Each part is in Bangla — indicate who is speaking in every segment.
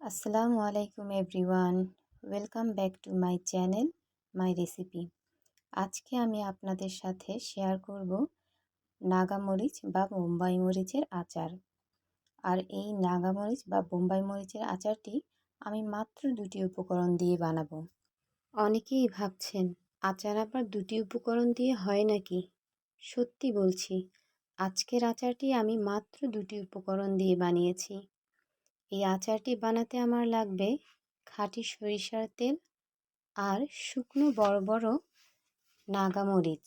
Speaker 1: আসসালামু আলাইকুম everyone, welcome back to my channel my recipe. আজকে আমি আপনাদের সাথে শেয়ার করব নাগামরিচ বা বোম্বাই মরিচের আচার। আর এই নাগামরিচ বা বোম্বাই মরিচের আচারটি আমি মাত্র দুটি উপকরণ দিয়ে বানাবো। অনেকেই ভাবছেন আচার আবার দুটি উপকরণ দিয়ে হয় নাকি? সত্যি বলছি, আজকের আচারটি আমি মাত্র দুটি উপকরণ দিয়ে বানিয়েছি। এই আচারটি বানাতে আমার লাগবে খাঁটি সরিষার তেল আর শুকনো বড় বড় নাগামরিচ।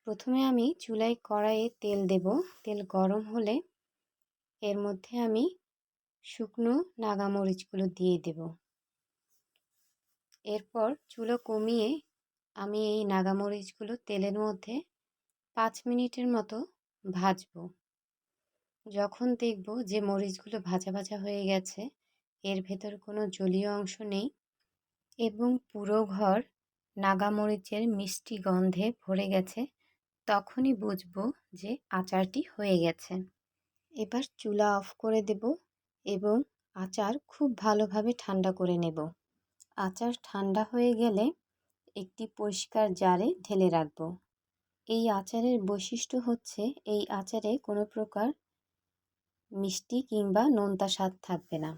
Speaker 1: প্রথমে আমি চুলায় কড়াইয়ে তেল দেব। তেল গরম হলে এর মধ্যে আমি শুকনো নাগামরিচগুলো দিয়ে দেব। এরপর চুলো কমিয়ে আমি এই নাগামরিচগুলো তেলের মধ্যে 5 মিনিটের মতো ভাজবো। যখন দেখব যে মরিচগুলো ভাজা ভাজা হয়ে গেছে, এর ভেতর কোনো জলীয় অংশ নেই এবং পুরো ঘর নাগামরিচের মিষ্টি গন্ধে ভরে গেছে, তখনই বুঝবো যে আচারটি হয়ে গেছে। এবার চুলা অফ করে দেব এবং আচার খুব ভালোভাবে ঠান্ডা করে নেব। আচার ঠান্ডা হয়ে গেলে একটি পরিষ্কার জারে ঢেলে রাখব। এই আচারের বৈশিষ্ট্য হচ্ছে এই আচারে কোনো প্রকার মিষ্টি কিংবা নোনতা স্বাদ থাকবে না।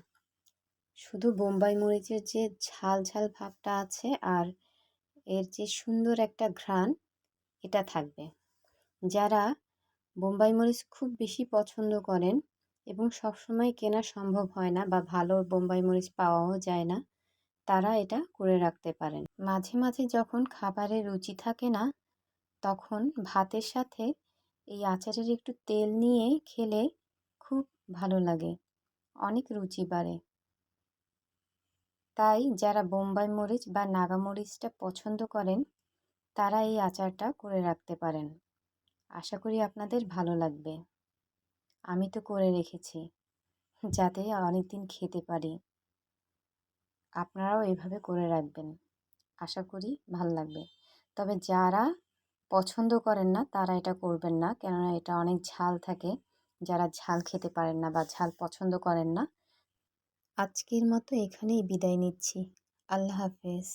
Speaker 1: শুধু বোম্বাই মরিচের যে ঝাল ঝাল ভাবটা আছে আর এর যে সুন্দর একটা ঘ্রাণ, এটা থাকবে। যারা বোম্বাই মরিচ খুব বেশি পছন্দ করেন এবং সবসময় কেনা সম্ভব হয় না বা ভালো বোম্বাই মরিচ পাওয়াও যায় না, তারা এটা করে রাখতে পারেন। মাঝে মাঝে যখন খাবারে রুচি থাকে না, তখন ভাতের সাথে এই আচারের একটু তেল নিয়ে খেলে খুব ভালো লাগে, অনেক রুচি বাড়ে। তাই যারা বোম্বাই মরিচ বা নাগা মরিচটা পছন্দ করেন, তারা এই আচারটা করে রাখতে পারেন। আশা করি আপনাদের ভালো লাগবে। আমি তো করে রেখেছি যাতে অনেক দিন খেতে পারি। আপনারাও এভাবে করে রাখবেন, আশা করি ভালো লাগবে। তবে যারা পছন্দ করেন না তারা এটা করবেন না, কেননা এটা অনেক ঝাল থাকে। যারা ঝাল খেতে পারেন না বা ঝাল পছন্দ করেন না, আজকের মতো এখানেই বিদায় নিচ্ছি। আল্লাহ হাফেজ।